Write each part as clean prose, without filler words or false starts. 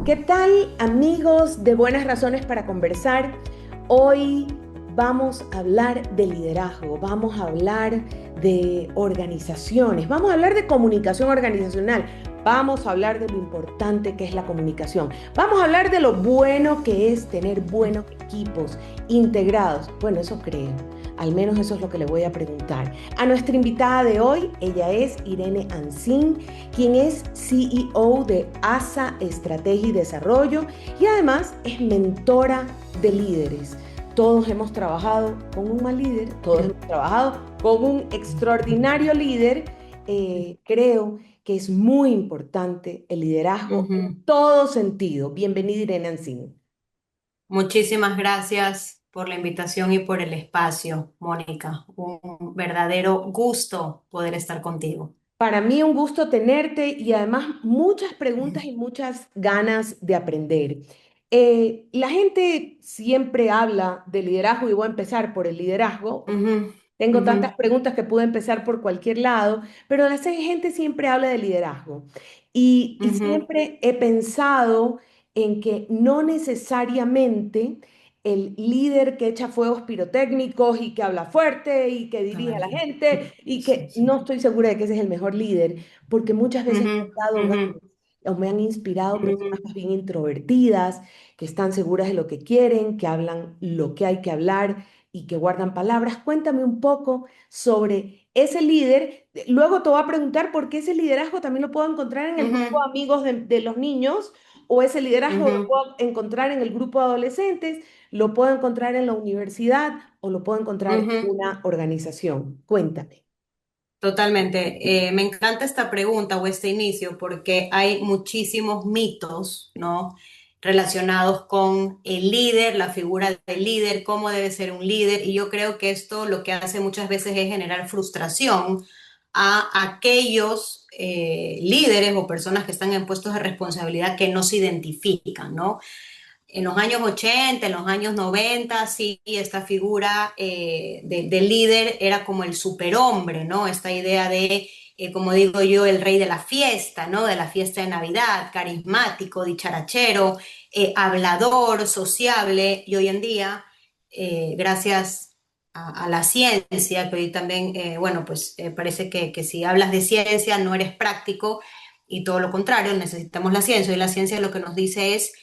¿Qué tal, amigos de Buenas Razones para Conversar? Hoy vamos a hablar de liderazgo, vamos a hablar de organizaciones, vamos a hablar de comunicación organizacional, vamos a hablar de lo importante que es la comunicación, vamos a hablar de lo bueno que es tener buenos equipos integrados. Bueno, eso creo. Al menos eso es lo que le voy a preguntar. A nuestra invitada de hoy, ella es Irene Ancín, quien es CEO de ASA Estrategia y Desarrollo y además es mentora de líderes. Todos hemos trabajado con un mal líder, todos hemos trabajado con un extraordinario líder. Creo que es muy importante el liderazgo en Ujú. todo sentido. Bienvenida, Irene Ancín. Muchísimas gracias por la invitación y por el espacio, Mónica. Un verdadero gusto poder estar contigo. Para mí un gusto tenerte y además muchas preguntas y muchas ganas de aprender. La gente siempre habla de liderazgo y voy a empezar por el liderazgo. Ujú, Tengo ujú, tantas preguntas que puedo empezar por cualquier lado, pero la gente siempre habla de liderazgo. Y ujú. siempre he pensado en que no necesariamente el líder que echa fuegos pirotécnicos y que habla fuerte y que dirige a la Ay. gente y que no estoy segura de que ese es el mejor líder, porque muchas veces Ujú, me han dado ujú, ganas o me han inspirado personas ujú. más bien introvertidas, que están seguras de lo que quieren, que hablan lo que hay que hablar y que guardan palabras. Cuéntame un poco sobre ese líder. Luego te voy a preguntar por qué ese liderazgo también lo puedo encontrar en el grupo de Ujú, amigos de los niños o ese liderazgo lo ujú, puedo encontrar en el grupo de adolescentes, lo puedo encontrar en la universidad o lo puedo encontrar en ujú. una organización. Cuéntame. Totalmente. Me encanta esta pregunta o este inicio porque hay muchísimos mitos, ¿no? Relacionados con el líder, la figura del líder, cómo debe ser un líder. Y yo creo que esto lo que hace muchas veces es generar frustración a aquellos líderes o personas que están en puestos de responsabilidad que no se identifican, ¿no? En los años 80, en los años 90, sí, esta figura del líder era como el superhombre, ¿no? Esta idea de, como digo yo, el rey de la fiesta, ¿no? De la fiesta de Navidad, carismático, dicharachero, hablador, sociable, y hoy en día, gracias a la ciencia, que hoy también, bueno, pues parece que si hablas de ciencia no eres práctico y todo lo contrario, necesitamos la ciencia, y la ciencia lo que nos dice es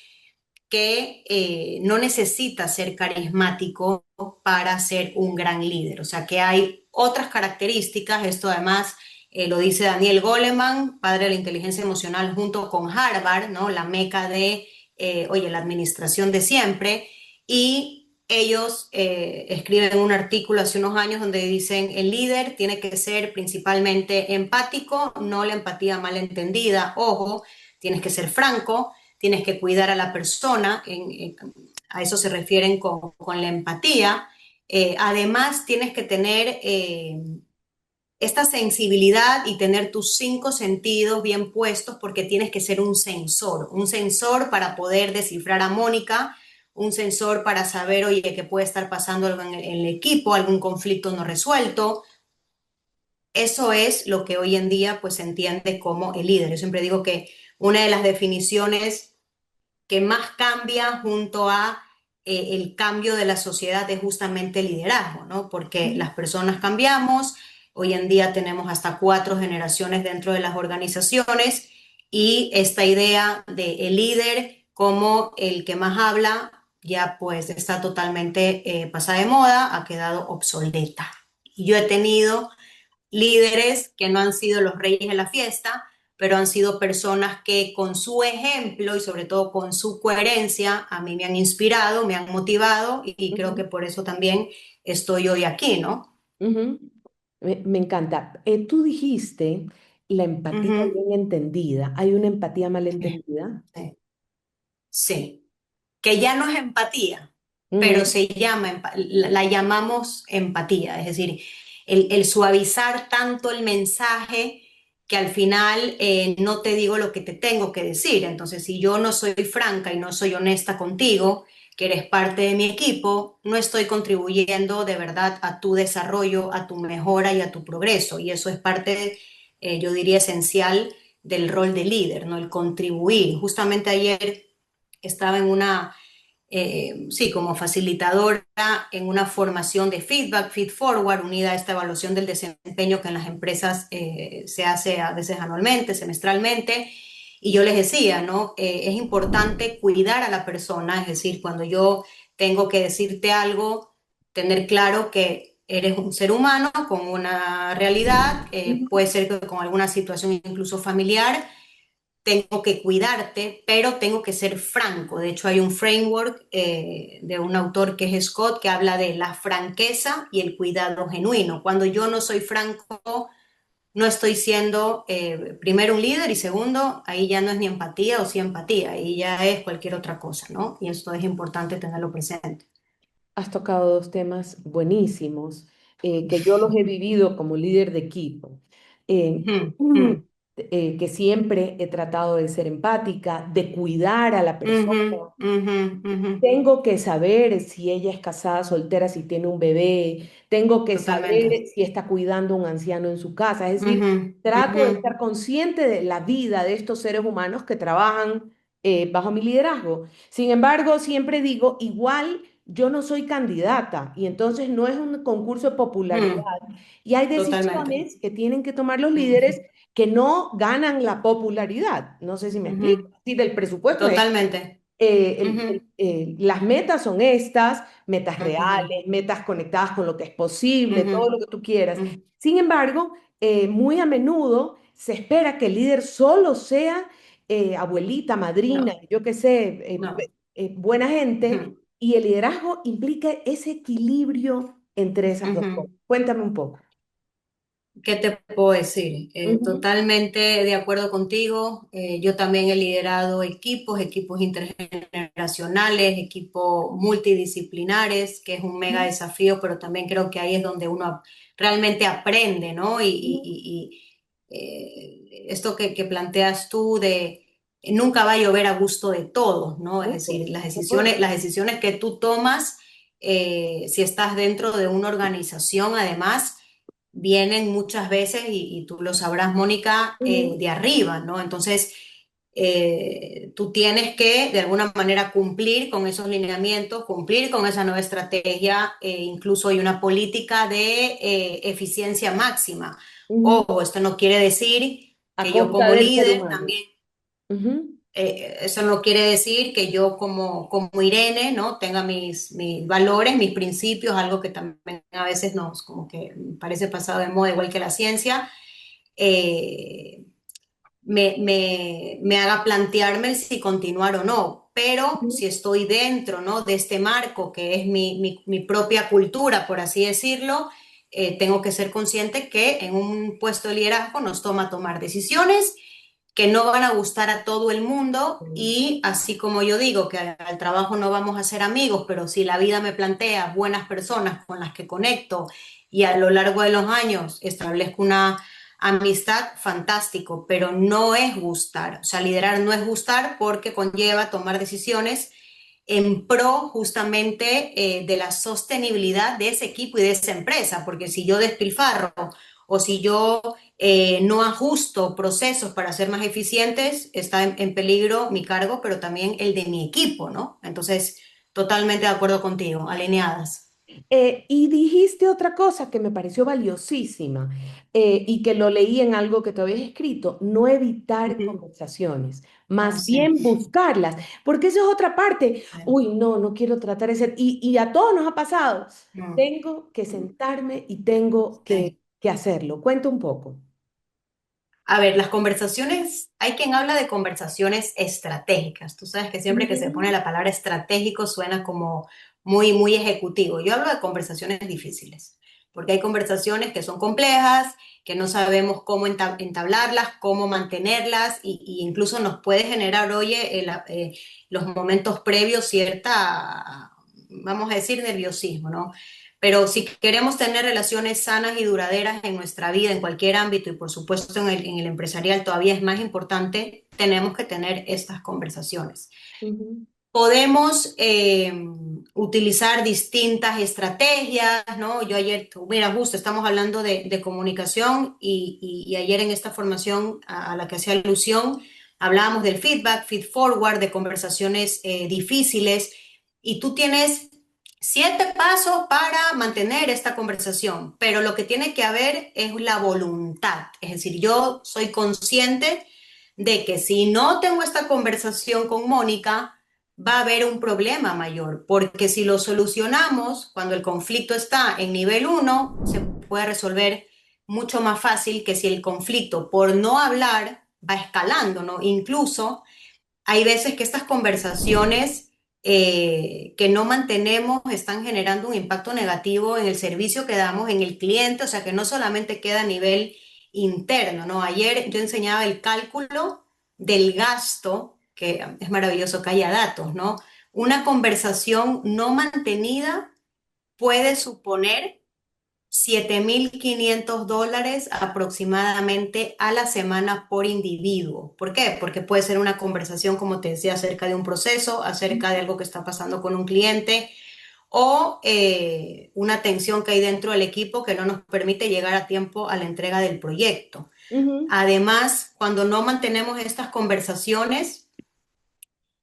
que no necesita ser carismático para ser un gran líder. O sea, que hay otras características. Esto además lo dice Daniel Goleman, padre de la inteligencia emocional, junto con Harvard, ¿no? La meca de, oye, la administración de siempre. Y ellos escriben un artículo hace unos años donde dicen el líder tiene que ser principalmente empático, no la empatía malentendida. Ojo, tienes que ser franco, tienes que cuidar a la persona, a eso se refieren con la empatía. Además, tienes que tener esta sensibilidad y tener tus cinco sentidos bien puestos porque tienes que ser un sensor para poder descifrar a Mónica, un sensor para saber, oye, que puede estar pasando algo en el equipo, algún conflicto no resuelto. Eso es lo que hoy en día pues se entiende como el líder. Yo siempre digo que una de las definiciones que más cambia junto a el cambio de la sociedad es justamente el liderazgo, ¿no? Porque Ujú. las personas cambiamos, hoy en día tenemos hasta cuatro generaciones dentro de las organizaciones y esta idea de el líder como el que más habla ya pues está totalmente pasada de moda, ha quedado obsoleta. Y yo he tenido líderes que no han sido los reyes de la fiesta, pero han sido personas que con su ejemplo y sobre todo con su coherencia a mí me han inspirado, me han motivado y creo que Ujú. por eso también estoy hoy aquí, ¿no? Ujú. Me encanta. Tú dijiste la empatía Ujú. bien entendida. ¿Hay una empatía mal Sí, entendida? sí, sí. Que ya no es empatía, pero Ujú. se llama, la llamamos empatía, es decir, el suavizar tanto el mensaje que al final no te digo lo que te tengo que decir. Entonces, si yo no soy franca y no soy honesta contigo, que eres parte de mi equipo, no estoy contribuyendo de verdad a tu desarrollo, a tu mejora y a tu progreso. Y eso es parte, yo diría, esencial del rol de líder, ¿no? El contribuir. Justamente ayer estaba en sí, como facilitadora en una formación de feedback, feed forward, unida a esta evaluación del desempeño que en las empresas se hace a veces anualmente, semestralmente. Y yo les decía, ¿no? Es importante cuidar a la persona, es decir, cuando yo tengo que decirte algo, tener claro que eres un ser humano con una realidad, puede ser que con alguna situación incluso familiar, tengo que cuidarte, pero tengo que ser franco. De hecho, hay un framework de un autor que es Scott que habla de la franqueza y el cuidado genuino. Cuando yo no soy franco, no estoy siendo primero un líder y segundo, ahí ya no es ni empatía o sí empatía, ahí ya es cualquier otra cosa, ¿no? Y esto es importante tenerlo presente. Has tocado dos temas buenísimos que yo los he vivido como líder de equipo. Eh, Ujú, ujú, que siempre he tratado de ser empática, de cuidar a la persona. ujú, ujú, ujú. Tengo que saber si ella es casada, soltera, si tiene un bebé. Tengo que Totalmente. saber si está cuidando a un anciano en su casa. Es decir, Ujú, trato ujú, de estar consciente de la vida de estos seres humanos que trabajan bajo mi liderazgo. Sin embargo, siempre digo, igual yo no soy candidata y entonces no es un concurso de popularidad. ujú. Y hay Totalmente. decisiones que tienen que tomar los líderes Ujú, que no ganan la popularidad. No sé si me explico. ujú. Sí, del presupuesto es Totalmente. Ujú, las metas son estas, metas ujú, reales, metas conectadas con lo que es posible, todo ujú, lo que tú quieras. ujú. Sin embargo, muy a menudo se espera que el líder solo sea abuelita, madrina, No, yo qué sé, no. buena gente, Ujú, y el liderazgo implica ese equilibrio entre esas dos cosas. ujú. Cuéntame un poco. ¿Qué te puedo decir? Ujú, Totalmente de acuerdo contigo. Yo también he liderado equipos, equipos intergeneracionales, equipos multidisciplinares, que es un mega ujú, desafío, pero también creo que ahí es donde uno realmente aprende, ¿no? ujú. Esto que planteas tú de nunca va a llover a gusto de todos, ¿no? Es No, decir, por supuesto. las decisiones que tú tomas, si estás dentro de una organización, además vienen muchas veces, y tú lo sabrás, Mónica, Ujú, de arriba, ¿no? Entonces, tú tienes que, de alguna manera, cumplir con esos lineamientos, cumplir con esa nueva estrategia, incluso hay una política de eficiencia máxima. ujú. Ojo, esto no quiere decir A que yo costa como del ser líder humano. también Ujú, eso no quiere decir que yo como Irene, ¿no? Tenga mis valores, mis principios, algo que también a veces nos como que parece pasado de moda, igual que la ciencia, eh, me haga plantearme el si continuar o no. Pero ujú, si estoy dentro, ¿no? De este marco que es mi propia cultura, por así decirlo, tengo que ser consciente que en un puesto de liderazgo nos toma tomar decisiones que no van a gustar a todo el mundo, ujú. y así como yo digo que al trabajo no vamos a ser amigos, pero si la vida me plantea buenas personas con las que conecto y a lo largo de los años establezco una amistad, fantástico, pero no es gustar. O sea, liderar no es gustar porque conlleva tomar decisiones en pro justamente de la sostenibilidad de ese equipo y de esa empresa, porque si yo despilfarro o si yo no ajusto procesos para ser más eficientes, está en peligro mi cargo, pero también el de mi equipo, ¿no? Entonces, totalmente de acuerdo contigo, alineadas. Y dijiste otra cosa que me pareció valiosísima y que lo leí en algo que tú habías escrito, no evitar Ujú. conversaciones, Oh, más sí. bien buscarlas, porque esa es otra parte. Sí. Uy, no, no quiero tratar ese, y a todos nos ha pasado. Mm. Tengo que sentarme y tengo Sí. que hacerlo. Cuenta un poco. A ver, las conversaciones, hay quien habla de conversaciones estratégicas. Tú sabes que siempre que se pone Ujú, la palabra estratégico suena como muy ejecutivo. Yo hablo de conversaciones difíciles, porque hay conversaciones que son complejas, que no sabemos cómo entablarlas, cómo mantenerlas, y incluso nos puede generar, oye, los momentos previos cierta, vamos a decir, nerviosismo, ¿no? Pero si queremos tener relaciones sanas y duraderas en nuestra vida, en cualquier ámbito, y por supuesto en el empresarial todavía es más importante, tenemos que tener estas conversaciones. ujú, Podemos utilizar distintas estrategias, ¿no? Yo ayer, mira, justo estamos hablando de comunicación y ayer en esta formación a la que hacía alusión, Hablábamos del feedback, feed forward, de conversaciones difíciles, y tú tienes 7 pasos para mantener esta conversación, pero lo que tiene que haber es la voluntad. Es decir, yo soy consciente de que si no tengo esta conversación con Mónica, va a haber un problema mayor, porque si lo solucionamos cuando el conflicto está en nivel 1, se puede resolver mucho más fácil que si el conflicto por no hablar va escalando, ¿no? Incluso hay veces que estas conversaciones que no mantenemos están generando un impacto negativo en el servicio que damos en el cliente, o sea que no solamente queda a nivel interno, ¿no? Ayer yo enseñaba el cálculo del gasto, que es maravilloso que haya datos, ¿no? Una conversación no mantenida puede suponer $7.500 aproximadamente a la semana por individuo. ¿Por qué? Porque puede ser una conversación, como te decía, acerca de un proceso, acerca de algo que está pasando con un cliente o una tensión que hay dentro del equipo que no nos permite llegar a tiempo a la entrega del proyecto. Ujú, Además, cuando no mantenemos estas conversaciones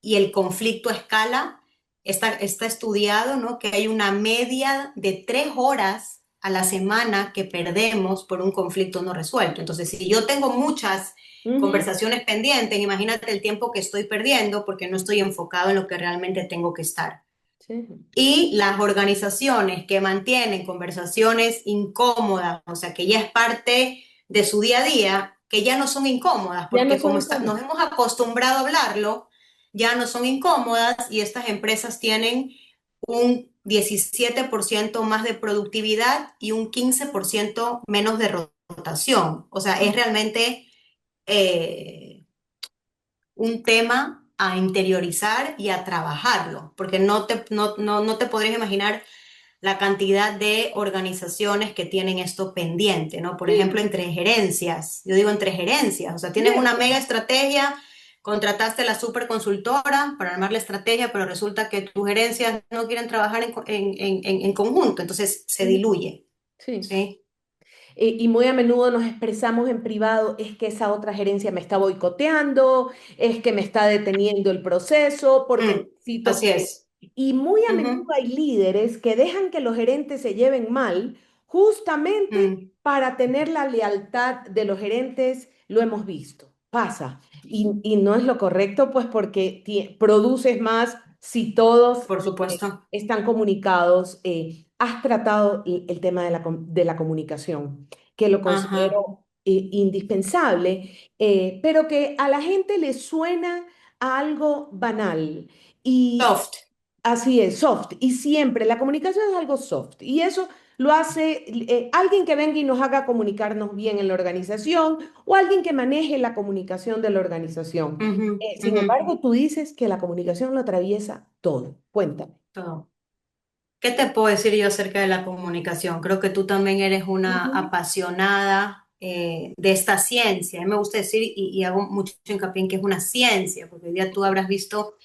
y el conflicto escala, está estudiado, ¿no? Que hay una media de 3 horas a la semana que perdemos por un conflicto no resuelto. Entonces, si yo tengo muchas ujú, conversaciones pendientes, imagínate el tiempo que estoy perdiendo porque no estoy enfocado en lo que realmente tengo que estar. sí. Y las organizaciones que mantienen conversaciones incómodas, o sea, que ya es parte de su día a día, que ya no son incómodas, Ya no porque son como incómodos. nos hemos acostumbrado a hablarlo, ya no son incómodas y estas empresas tienen un 17% más de productividad y un 15% menos de rotación. O sea, es realmente eh, un tema a interiorizar y a trabajarlo, porque no te podrías imaginar la cantidad de organizaciones que tienen esto pendiente, ¿no? Por ejemplo, Sí, entre gerencias, yo digo entre gerencias, o sea, tienes una cierto. mega estrategia, contrataste a la super consultora para armar la estrategia, pero resulta que tus gerencias no quieren trabajar en conjunto, entonces se Ujú, diluye, sí. ¿sí? Y muy a menudo nos expresamos en privado, es que esa otra gerencia me está boicoteando, es que me está deteniendo el proceso, porque necesito Así que... es. Y muy a menudo Ujú, hay líderes que dejan que los gerentes se lleven mal justamente mm. para tener la lealtad de los gerentes, lo hemos visto, pasa. Y no es lo correcto, pues porque produces más si todos Por supuesto. están comunicados. Has tratado el tema de de la comunicación, que lo Ajá. considero indispensable, pero que a la gente le suena a algo banal. Y Soft. así es, soft. Y siempre la comunicación es algo soft. Y eso lo hace alguien que venga y nos haga comunicarnos bien en la organización o alguien que maneje la comunicación de la organización. Ujú, Sin ujú. embargo, tú dices que la comunicación lo atraviesa todo. Cuéntame. Todo. ¿Qué te puedo decir yo acerca de la comunicación? Creo que tú también eres una Ujú. apasionada de esta ciencia. A mí me gusta decir, y hago mucho hincapié en que es una ciencia, porque hoy día tú habrás visto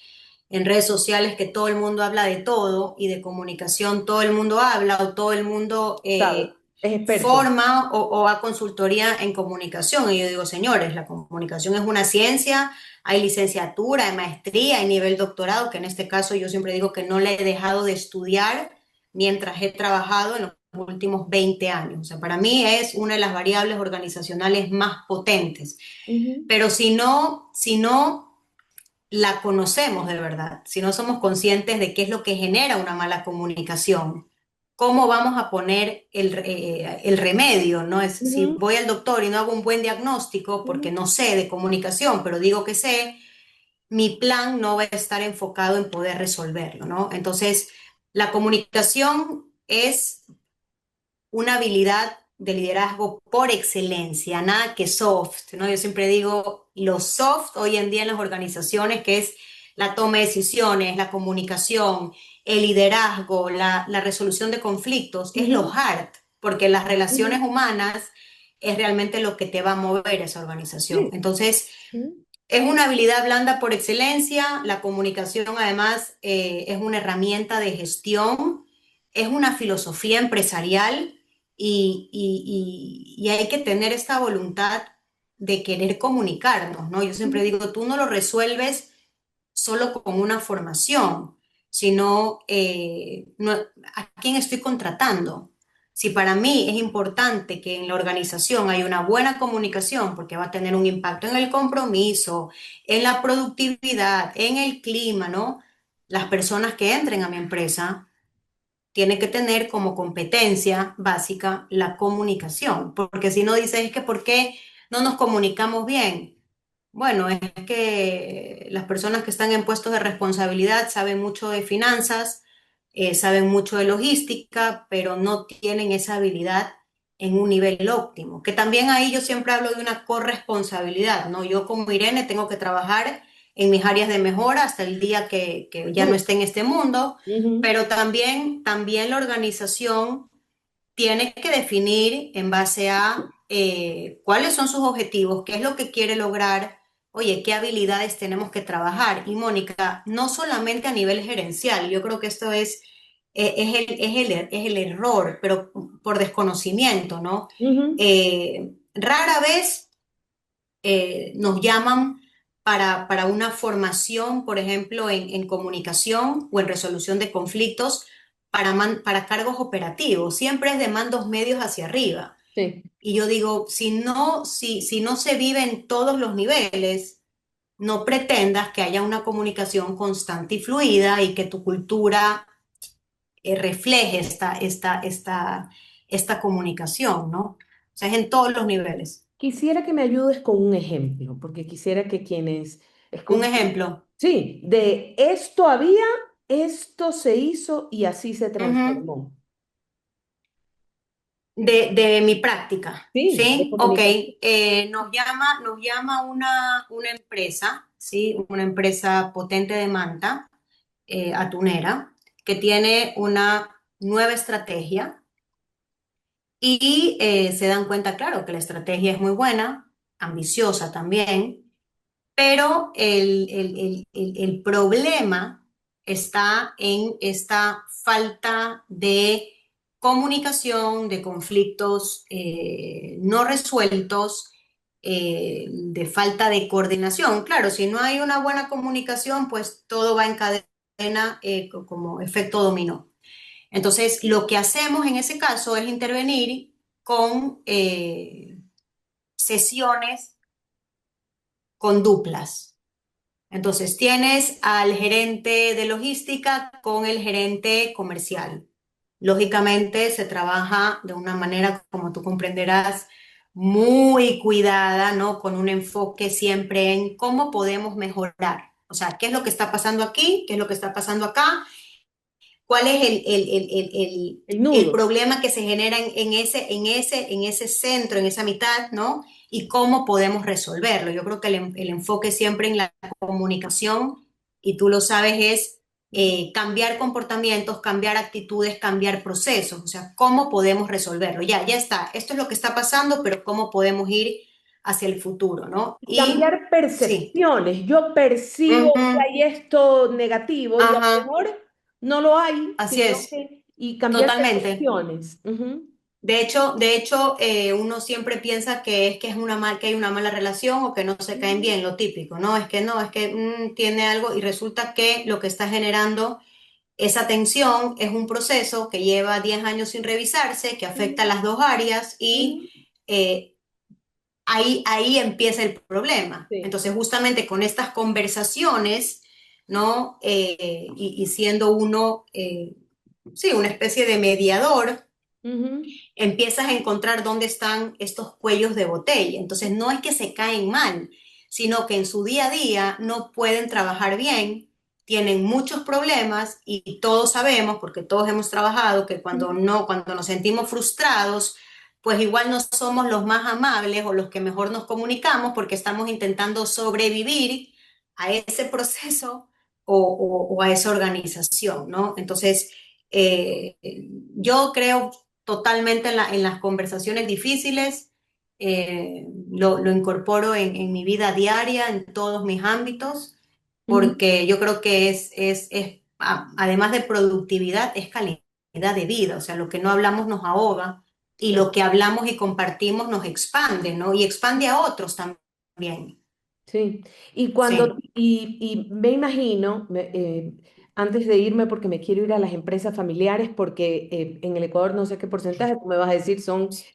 en redes sociales que todo el mundo habla de todo y de comunicación todo el mundo habla o todo el mundo Sabe, es experto. forma o va a consultoría en comunicación. Y yo digo, señores, la comunicación es una ciencia, hay licenciatura, hay maestría, hay nivel doctorado, que en este caso yo siempre digo que no le he dejado de estudiar mientras he trabajado en los últimos 20 años. O sea, para mí es una de las variables organizacionales más potentes. Ujú, Pero si no la conocemos de verdad, si no somos conscientes de qué es lo que genera una mala comunicación, cómo vamos a poner el remedio, ¿no? Es si ujú, voy al doctor y no hago un buen diagnóstico porque ujú, no sé de comunicación, pero digo que sé, mi plan no va a estar enfocado en poder resolverlo, ¿no? Entonces, la comunicación es una habilidad de liderazgo por excelencia, nada que soft, ¿no? Yo siempre digo, lo soft hoy en día en las organizaciones, que es la toma de decisiones, la comunicación, el liderazgo, la resolución de conflictos, es lo ujú, hard, porque las ujú. relaciones humanas es realmente lo que te va a mover esa organización. Sí. Entonces, Ujú, es una habilidad blanda por excelencia. La comunicación, además, es una herramienta de gestión, es una filosofía empresarial y hay que tener esta voluntad de querer comunicarnos, ¿no? Yo siempre digo, tú no lo resuelves solo con una formación, sino a quién estoy contratando. Si para mí es importante que en la organización haya una buena comunicación, porque va a tener un impacto en el compromiso, en la productividad, en el clima, ¿no? Las personas que entren a mi empresa tienen que tener como competencia básica la comunicación, porque si no dices es que ¿por qué no nos comunicamos bien? Bueno, es que las personas que están en puestos de responsabilidad saben mucho de finanzas, saben mucho de logística, pero no tienen esa habilidad en un nivel óptimo. Que también ahí yo siempre hablo de una corresponsabilidad, ¿no? Yo como Irene tengo que trabajar en mis áreas de mejora hasta el día que ya no esté en este mundo, Ujú. pero también la organización tiene que definir en base a cuáles son sus objetivos, qué es lo que quiere lograr, oye, qué habilidades tenemos que trabajar. Y Mónica, no solamente a nivel gerencial, yo creo que esto es el error, pero por desconocimiento, ¿no? Ujú. Rara vez nos llaman para una formación, por ejemplo, en comunicación o en resolución de conflictos para cargos operativos. Siempre es de mandos medios hacia arriba. Sí. Y yo digo, si no se vive en todos los niveles, no pretendas que haya una comunicación constante y fluida y que tu cultura refleje esta comunicación, ¿no? O sea, es en todos los niveles. Quisiera que me ayudes con un ejemplo, porque quisiera que quienes Un escuchen, ejemplo. sí, de esto había, esto se hizo y así se Ujú. transformó. De mi práctica, Sí, de ¿sí? Ok, comunicación. nos llama una empresa, ¿sí? Una empresa potente de manta, atunera, que tiene una nueva estrategia y se dan cuenta, claro, que la estrategia es muy buena, ambiciosa también, pero el problema está en esta falta de comunicación, de conflictos no resueltos, de falta de coordinación. Claro, si no hay una buena comunicación, pues todo va en cadena como efecto dominó. Entonces, lo que hacemos en ese caso es intervenir con sesiones con duplas. Entonces, tienes al gerente de logística con el gerente comercial. Lógicamente, se trabaja de una manera, como tú comprenderás, muy cuidada, ¿no? Con un enfoque siempre en cómo podemos mejorar. O sea, ¿qué es lo que está pasando aquí? ¿Qué es lo que está pasando acá? ¿Cuál es El el nudo. problema que se genera en ese centro, en esa mitad, ¿no? Y cómo podemos resolverlo. Yo creo que el enfoque siempre en la comunicación, y tú lo sabes, es cambiar comportamientos, cambiar actitudes, cambiar procesos. O sea, cómo podemos resolverlo. Ya está. Esto es lo que está pasando, pero cómo podemos ir hacia el futuro, ¿no? Y Cambiar sí. percepciones. Yo percibo que Ujú, hay esto negativo y a lo ajá, mejor no lo hay, así sino es. que, y cambiar Totalmente. percepciones. Ujú. De hecho, uno siempre piensa que hay una mala relación o que no se caen Ujú. bien, lo típico, ¿no? Es que tiene algo y resulta que lo que está generando esa tensión es un proceso que lleva 10 años sin revisarse, que afecta a Ujú. las dos áreas y Ujú. eh, ahí empieza el problema. Sí. Entonces, justamente con estas conversaciones, ¿no? Y siendo uno, sí, una especie de mediador, Ujú. empiezas a encontrar dónde están estos cuellos de botella. Entonces, no es que se caen mal, sino que en su día a día no pueden trabajar bien, tienen muchos problemas y todos sabemos, porque todos hemos trabajado, que Ujú. cuando nos sentimos frustrados, pues igual no somos los más amables o los que mejor nos comunicamos porque estamos intentando sobrevivir a ese proceso o a esa organización, ¿no? Entonces, eh, yo creo totalmente en las conversaciones difíciles, lo incorporo en mi vida diaria, en todos mis ámbitos, Ujú. porque yo creo que además de productividad, es calidad de vida, o sea, lo que no hablamos nos ahoga y lo que hablamos y compartimos nos expande, ¿no? Y expande a otros también. Sí, Sí, y me imagino, antes de irme, porque me quiero ir a las empresas familiares, porque en el Ecuador no sé qué porcentaje, tú me vas a decir,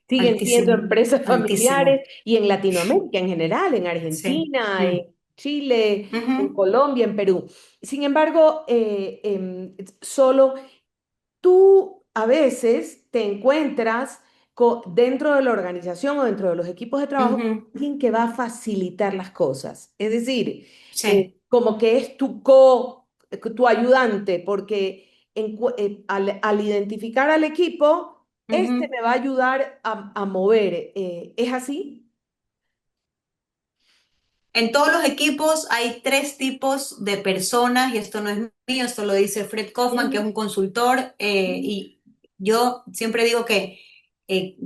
siguen siendo altísimo, empresas familiares, altísimo. y en Latinoamérica en general, en Sí. Argentina, en Mm. Chile, en Ujú, Colombia, en Perú. Sin embargo, solo tú a veces te encuentras dentro de la organización o dentro de los equipos de trabajo ujú, alguien que va a facilitar las cosas. Es decir, sí. como que es tu ayudante, porque al identificar al equipo, este Ujú. me va a ayudar a mover. ¿Es así? En todos los equipos hay tres tipos de personas, y esto no es mío, esto lo dice Fred Kaufman, que es Ujú, un consultor, ujú, y yo siempre digo que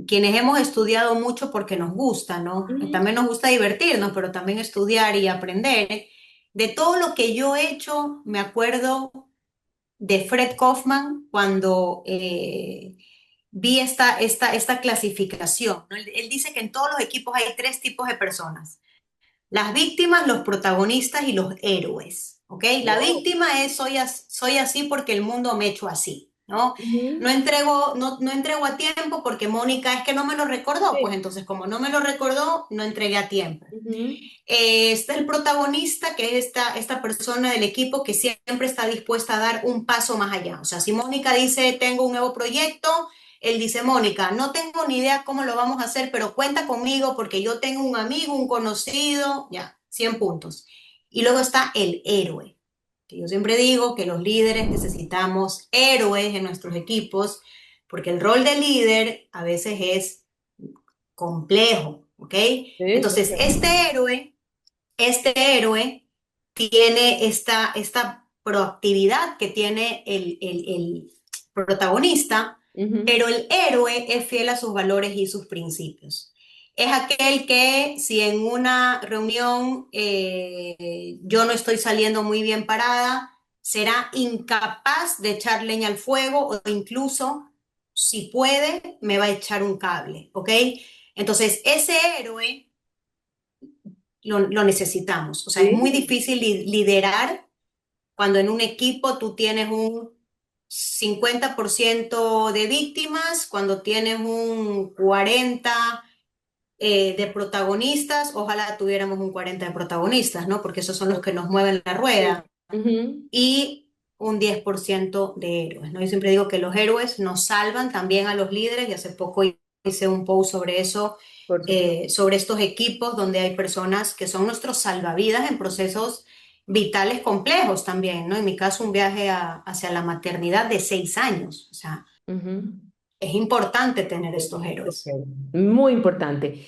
quienes hemos estudiado mucho porque nos gusta, ¿no? ujú, También nos gusta divertirnos, pero también estudiar y aprender. De todo lo que yo he hecho, me acuerdo de Fred Kaufman cuando vi esta clasificación, ¿no? Él dice que en todos los equipos hay tres tipos de personas: las víctimas, los protagonistas y los héroes, ¿ok? La wow, víctima es soy así porque el mundo me echó así, ¿no? ujú, No entrego a tiempo porque Mónica es que no me lo recordó, pues sí, entonces como no me lo recordó, no entregué a tiempo. ujú, Está el protagonista, que es esta persona del equipo que siempre está dispuesta a dar un paso más allá. O sea, si Mónica dice, tengo un nuevo proyecto, él dice, Mónica, no tengo ni idea cómo lo vamos a hacer, pero cuenta conmigo porque yo tengo un amigo, un conocido, ya, 100 puntos. Y luego está el héroe, que yo siempre digo que los líderes necesitamos héroes en nuestros equipos, porque el rol de líder a veces es complejo, ¿ok? sí, Entonces, este héroe tiene esta proactividad que tiene el protagonista, ujú, pero el héroe es fiel a sus valores y sus principios. Es aquel que si en una reunión yo no estoy saliendo muy bien parada, será incapaz de echar leña al fuego o incluso, si puede, me va a echar un cable, ¿ok? Entonces, ese héroe lo necesitamos. O sea, es muy sí. difícil liderar cuando en un equipo tú tienes un 50% de víctimas, cuando tienes un 40% de protagonistas, ojalá tuviéramos un 40% de protagonistas, ¿no? Porque esos son los que nos mueven la Sí. rueda, Ujú, y un 10% de héroes, ¿no? Yo siempre digo que los héroes nos salvan también a los líderes, y hace poco hice un post sobre eso, por supuesto. sobre estos equipos donde hay personas que son nuestros salvavidas en procesos vitales complejos también, ¿no? En mi caso, un viaje hacia la maternidad de 6 años, o sea, Ujú. es importante tener Sí, estos ok. héroes. Muy importante.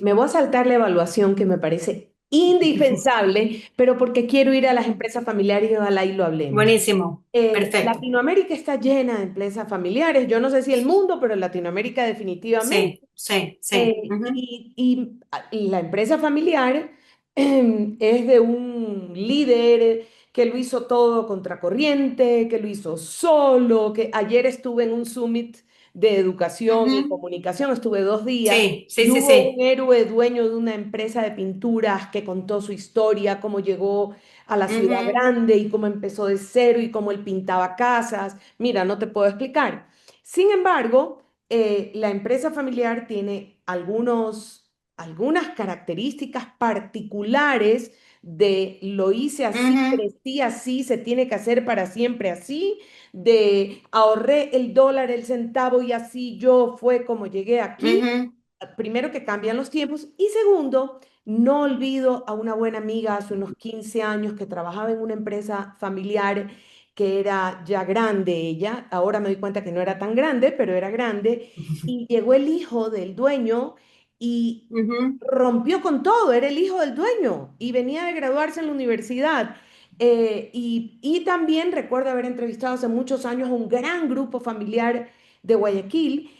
Me voy a saltar la evaluación que me parece indispensable, pero porque quiero ir a las empresas familiares y ojalá y lo hablemos. Buenísimo, perfecto. Latinoamérica está llena de empresas familiares. Yo no sé si el mundo, pero en Latinoamérica definitivamente. Sí, sí, sí. Ujú, Y la empresa familiar es de un líder que lo hizo todo contracorriente, que lo hizo solo, que ayer estuve en un summit de educación y ujú. comunicación, estuve 2 días Sí, sí, y sí, hubo un sí. héroe dueño de una empresa de pinturas que contó su historia, cómo llegó a la ciudad Ujú, grande y cómo empezó de cero y cómo él pintaba casas. Mira, no te puedo explicar. Sin embargo, la empresa familiar tiene algunas características particulares de lo hice así, ujú, crecí así, se tiene que hacer para siempre así, de ahorré el dólar, el centavo y así yo fue como llegué aquí. ujú, Primero que cambian los tiempos y segundo, no olvido a una buena amiga hace unos 15 años que trabajaba en una empresa familiar que era ya grande ella, ahora me doy cuenta que no era tan grande, pero era grande, y llegó el hijo del dueño y ujú, rompió con todo, era el hijo del dueño y venía de graduarse en la universidad. Y también recuerdo haber entrevistado hace muchos años a un gran grupo familiar de Guayaquil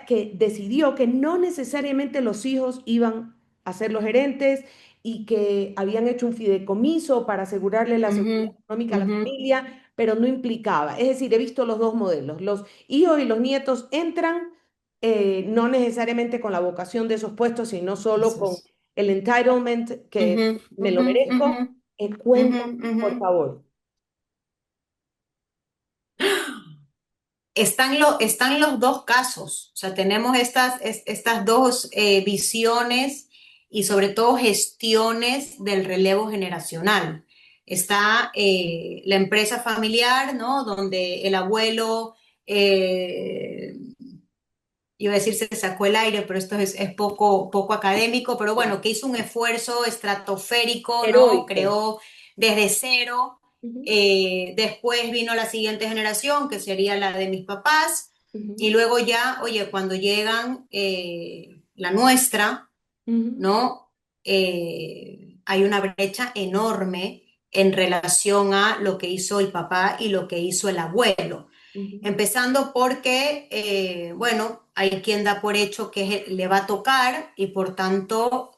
que decidió que no necesariamente los hijos iban a ser los gerentes y que habían hecho un fideicomiso para asegurarle la seguridad ujú, económica a la ujú, familia, pero no implicaba. Es decir, he visto los dos modelos. Los hijos y los nietos entran no necesariamente con la vocación de esos puestos, sino solo Eso con es. el entitlement que Ujú, me lo ujú, ujú, merezco. ujú, Cuéntame, ujú. por favor. Están los dos casos, o sea, tenemos estas dos visiones y sobre todo gestiones del relevo generacional. Está la empresa familiar, ¿no? Donde el abuelo, eh, iba a decir se sacó el aire, pero esto es poco académico, pero bueno, que hizo un esfuerzo estratosférico, ¿no? Heroico. Creó desde cero. Ujú, Después vino la siguiente generación, que sería la de mis papás, y ujú, luego ya, oye, cuando llegan la nuestra, ujú, ¿no? Hay una brecha enorme en relación a lo que hizo el papá y lo que hizo el abuelo. ujú, Empezando porque, bueno, hay quien da por hecho que le va a tocar y por tanto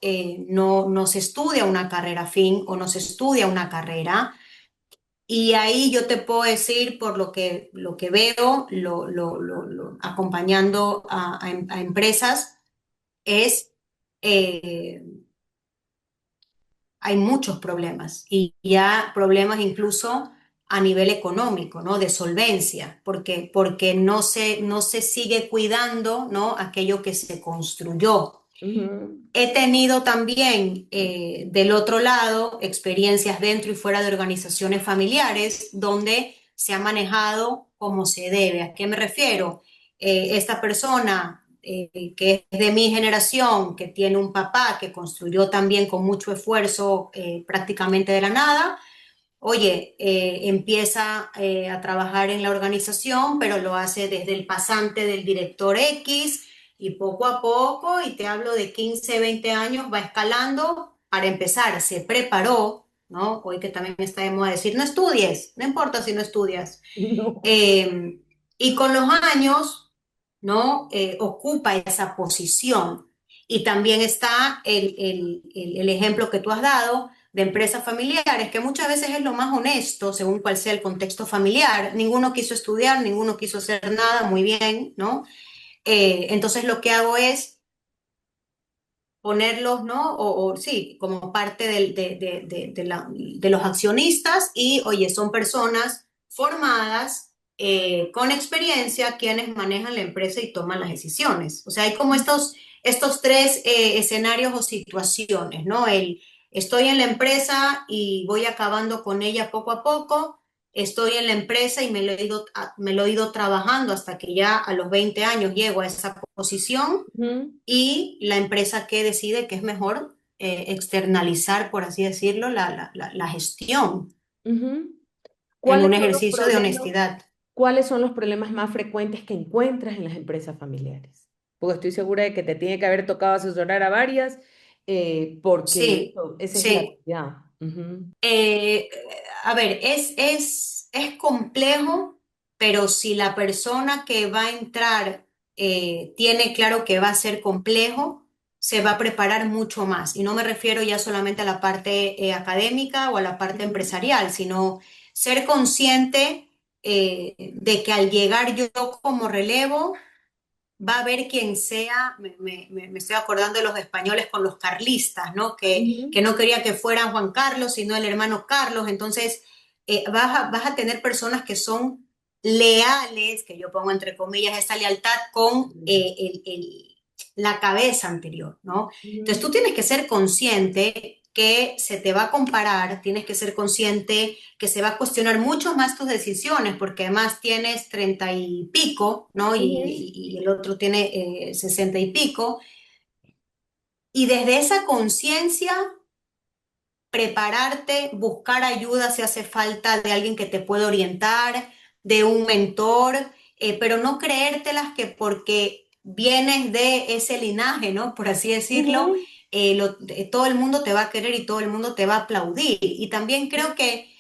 no se estudia una carrera afín o no se estudia una carrera. Y ahí yo te puedo decir, por lo que veo, acompañando a empresas, es eh, hay muchos problemas y ya problemas incluso a nivel económico, ¿no? De solvencia, porque no se sigue cuidando, ¿no? Aquello que se construyó. ujú, He tenido también del otro lado experiencias dentro y fuera de organizaciones familiares donde se ha manejado como se debe. ¿A qué me refiero? Esta persona que es de mi generación, que tiene un papá que construyó también con mucho esfuerzo prácticamente de la nada, oye, empieza a trabajar en la organización, pero lo hace desde el pasante del director X y poco a poco, y te hablo de 15, 20 años, va escalando. Para empezar, se preparó, ¿no? Hoy que también está de moda decir, no estudies, no importa si no estudias. no, Eh, y con los años, ¿no? Ocupa esa posición. Y también está el ejemplo que tú has dado de empresas familiares, que muchas veces es lo más honesto, según cuál sea el contexto familiar. Ninguno quiso estudiar, ninguno quiso hacer nada, muy bien, ¿no? Entonces lo que hago es ponerlos, ¿no? Sí, como parte de los accionistas y, oye, son personas formadas, con experiencia, quienes manejan la empresa y toman las decisiones. O sea, hay como estos tres escenarios o situaciones, ¿no? Estoy en la empresa y voy acabando con ella poco a poco. Estoy en la empresa y me lo he ido trabajando hasta que ya a los 20 años llego a esa posición ujú, y la empresa que decide que es mejor externalizar, por así decirlo, la gestión ujú. en un ¿Cuáles son los ejercicio de problemas? honestidad. ¿Cuáles son los problemas más frecuentes que encuentras en las empresas familiares? Porque estoy segura de que te tiene que haber tocado asesorar a varias, porque Sí, esa es la sí. realidad. Ujú, Eh, a ver, es complejo, pero si la persona que va a entrar tiene claro que va a ser complejo, se va a preparar mucho más. Y no me refiero ya solamente a la parte académica o a la parte ujú, empresarial, sino ser consciente de que al llegar yo como relevo, va a haber quien sea, me estoy acordando de los españoles con los carlistas, ¿no? Que ujú, no quería que fueran Juan Carlos, sino el hermano Carlos. Entonces, vas a tener personas que son leales, que yo pongo entre comillas esa lealtad con la cabeza anterior, ¿no? Entonces, tú ujú, tienes que ser consciente que se te va a comparar, tienes que ser consciente que se va a cuestionar mucho más tus decisiones, porque además tienes 30 y pico, ¿no? ujú, Y el otro tiene 60 y pico. Y desde esa conciencia, prepararte, buscar ayuda si hace falta de alguien que te pueda orientar, de un mentor, pero no creértelas que porque vienes de ese linaje, ¿no? Por así decirlo, ujú, todo el mundo te va a querer y todo el mundo te va a aplaudir. Y también creo que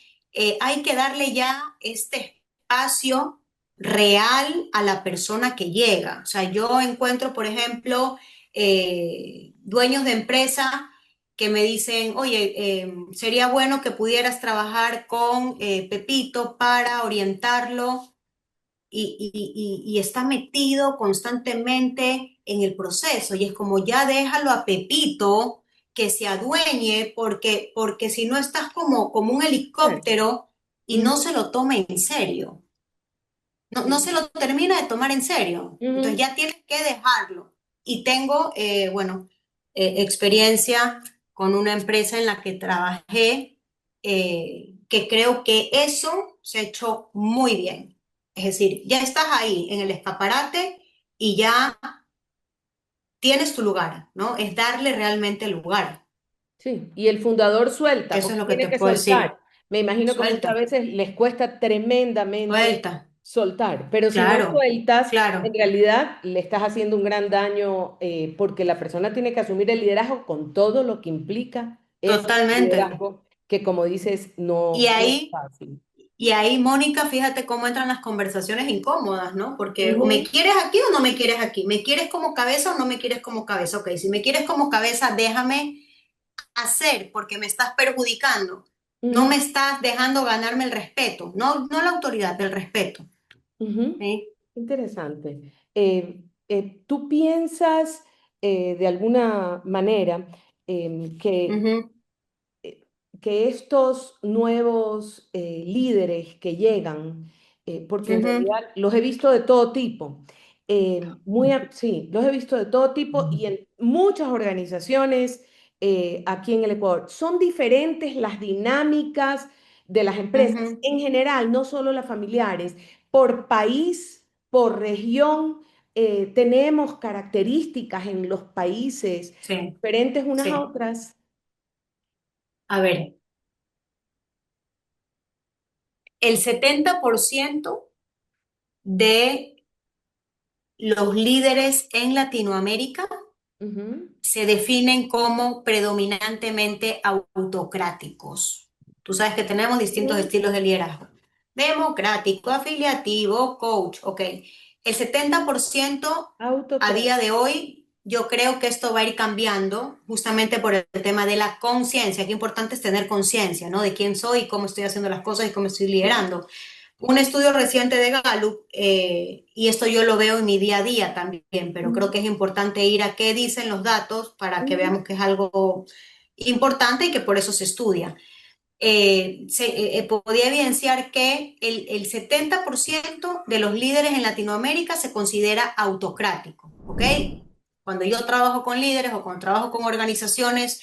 hay que darle ya este espacio real a la persona que llega. O sea, yo encuentro, por ejemplo, dueños de empresa que me dicen, oye, sería bueno que pudieras trabajar con Pepito para orientarlo. y está metido constantemente en el proceso y es como ya déjalo a Pepito que se adueñe porque si no estás como un Claro. helicóptero y Ujú, no se lo toma en serio, no ujú, se lo termina de tomar en serio, entonces ujú. ya tienes que dejarlo. Y tengo, bueno, experiencia con una empresa en la que trabajé, que creo que eso se ha hecho muy bien. Es decir, ya estás ahí en el escaparate y ya tienes tu lugar, ¿no? Es darle realmente lugar. Sí, y el fundador suelta, Eso es porque lo que tiene te que puedo soltar. decir. Me imagino que muchas Suelta, veces les cuesta tremendamente suelta. soltar, pero si no Claro, sueltas, en claro, realidad le estás haciendo un gran daño porque la persona tiene que asumir el liderazgo con todo lo que implica ese totalmente. liderazgo, que como dices, Y no es ahí fácil. Y ahí, Mónica, fíjate cómo entran las conversaciones incómodas, ¿no? Porque o me Ujú, quieres aquí o no me quieres aquí. ¿Me quieres como cabeza o no me quieres como cabeza? Ok, si me quieres como cabeza, déjame hacer porque me estás perjudicando. No ujú, me estás dejando ganarme el respeto, no la autoridad, el respeto. ujú. ¿Sí? Interesante. ¿Tú piensas de alguna manera que Ujú, que estos nuevos líderes que llegan, porque en ujú, realidad los he visto de todo tipo, sí, los he visto de todo tipo y en muchas organizaciones aquí en el Ecuador. Son diferentes las dinámicas de las empresas, ujú. en general, no solo las familiares, por país, por región. Tenemos características en los países Sí, diferentes unas a sí. otras. A ver, el 70% de los líderes en Latinoamérica Ujú. se definen como predominantemente autocráticos. Tú sabes que tenemos distintos Ujú. estilos de liderazgo. Democrático, afiliativo, coach, ok. El 70% a día Autocrático. de hoy, yo creo que esto va a ir cambiando justamente por el tema de la conciencia. Qué importante es tener conciencia, ¿no? De quién soy, cómo estoy haciendo las cosas y cómo estoy liderando. Un estudio reciente de Gallup, y esto yo lo veo en mi día a día también, pero creo Ujú, que es importante ir a qué dicen los datos para que ujú, veamos que es algo importante y que por eso se estudia. Podía evidenciar que el 70% de los líderes en Latinoamérica se considera autocrático, ¿ok? Cuando yo trabajo con líderes o cuando trabajo con organizaciones,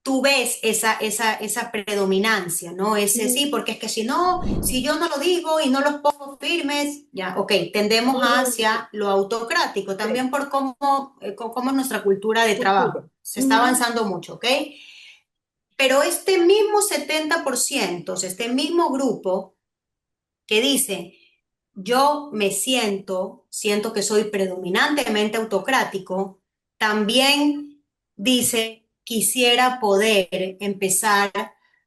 tú ves esa predominancia, ¿no? Ese sí, ujú, porque es que si no, si yo no lo digo y no los pongo firmes, ya, ok, tendemos ujú. hacia lo autocrático, Sí, también por cómo es nuestra cultura de cultura. trabajo. Se está Ujú, avanzando mucho, ¿ok? Pero este mismo 70%, o sea, este mismo grupo que dice, yo siento que soy predominantemente autocrático, también dice, quisiera poder empezar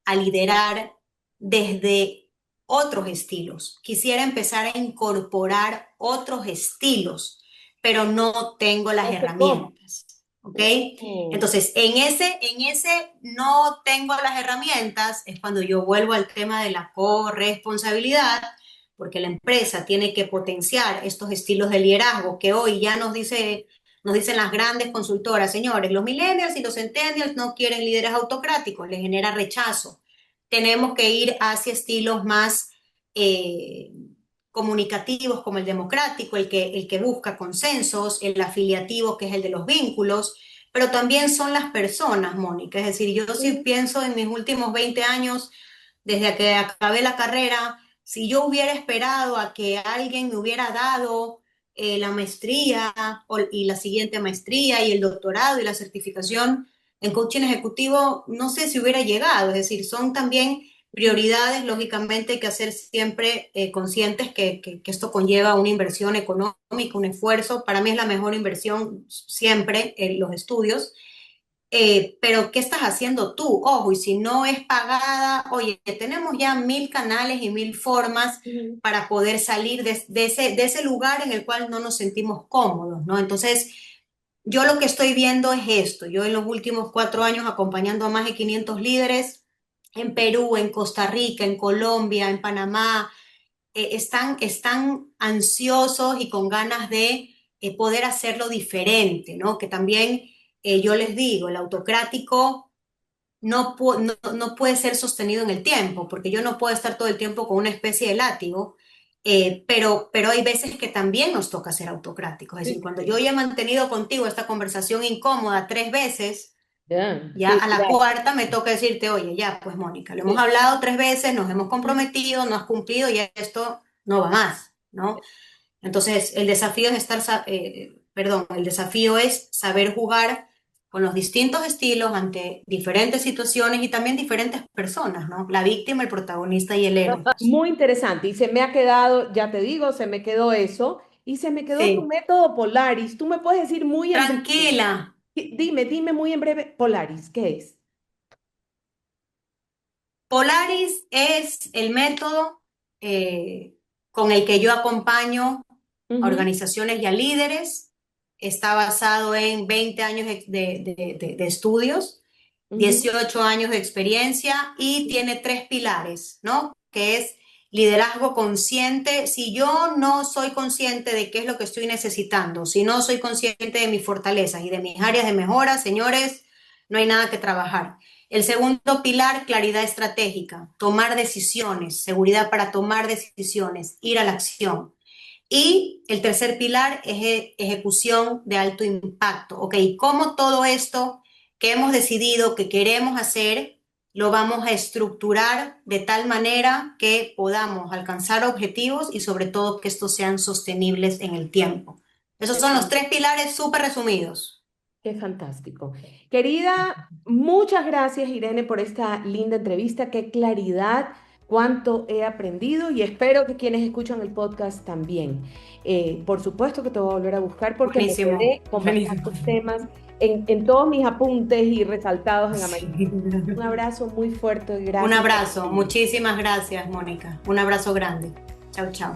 a liderar desde otros estilos, quisiera empezar a incorporar otros estilos, pero no tengo las no sé cómo. herramientas, ¿ok? Oh, Entonces, en ese no tengo las herramientas, es cuando yo vuelvo al tema de la corresponsabilidad, porque la empresa tiene que potenciar estos estilos de liderazgo que hoy ya nos dicen las grandes consultoras, señores, los millennials y los centennials no quieren líderes autocráticos, les genera rechazo. Tenemos que ir hacia estilos más eh, comunicativos como el democrático, el que busca consensos, el afiliativo que es el de los vínculos, pero también son las personas, Mónica. Es decir, yo sí ujú, pienso en mis últimos 20 años, desde que acabé la carrera, si yo hubiera esperado a que alguien me hubiera dado la maestría y la siguiente maestría y el doctorado y la certificación en coaching ejecutivo, no sé si hubiera llegado. Es decir, son también ujú. prioridades, lógicamente hay que hacer siempre conscientes que esto conlleva una inversión económica, un esfuerzo. Para mí es la mejor inversión siempre en los estudios, pero ¿qué estás haciendo tú? Ojo, y si no es pagada, oye, tenemos ya 1000 canales y 1000 formas Ujú. para poder salir de ese lugar en el cual no nos sentimos cómodos, ¿no? Entonces, yo lo que estoy viendo es esto. Yo en los últimos 4 años acompañando a más de 500 líderes en Perú, en Costa Rica, en Colombia, en Panamá, están ansiosos y con ganas de poder hacerlo diferente, ¿no? Que también yo les digo, el autocrático no puede ser sostenido en el tiempo, porque yo no puedo estar todo el tiempo con una especie de látigo, pero hay veces que también nos toca ser autocráticos. Es Sí, decir, cuando yo sí. ya he mantenido contigo esta conversación incómoda 3 veces, Ya, ya sí, a la claro. cuarta me toca decirte, oye, ya, pues Mónica, lo hemos hablado 3 veces, nos hemos comprometido, no has cumplido y esto no va más, ¿no? Entonces, el desafío es el desafío es saber jugar con los distintos estilos ante diferentes situaciones y también diferentes personas, ¿no? La víctima, el protagonista y el héroe. Muy interesante. Y se me ha quedado, ya te digo, se me quedó eso. Y se me quedó tu Sí, método Polaris. Tú me puedes decir muy en breve. tranquila. Dime muy en breve, Polaris, ¿qué es? Polaris es el método eh, con el que yo acompaño a Ujú, organizaciones y a líderes. Está basado en 20 años de estudios, ujú, 18 años de experiencia y tiene 3 pilares, ¿no? Que es liderazgo consciente. Si yo no soy consciente de qué es lo que estoy necesitando, si no soy consciente de mis fortalezas y de mis áreas de mejora, señores, no hay nada que trabajar. El segundo pilar, claridad estratégica, tomar decisiones, seguridad para tomar decisiones, ir a la acción. Y el tercer pilar es ejecución de alto impacto. Ok, ¿cómo todo esto que hemos decidido que queremos hacer lo vamos a estructurar de tal manera que podamos alcanzar objetivos y sobre todo que estos sean sostenibles en el tiempo? Esos qué son los fan- 3 pilares súper resumidos. qué fantástico. Querida, muchas gracias, Irene, por esta linda entrevista. Qué claridad, cuánto he aprendido y espero que quienes escuchan el podcast también. Por supuesto que te voy a volver a buscar porque me Buenísimo, quedé con buenísimo. bastantes temas en todos mis apuntes y resaltados en amarillo. Sí. Un abrazo muy fuerte y Un gracias por abrazo, escribir. muchísimas gracias, Mónica. Un abrazo grande. Chao, chao.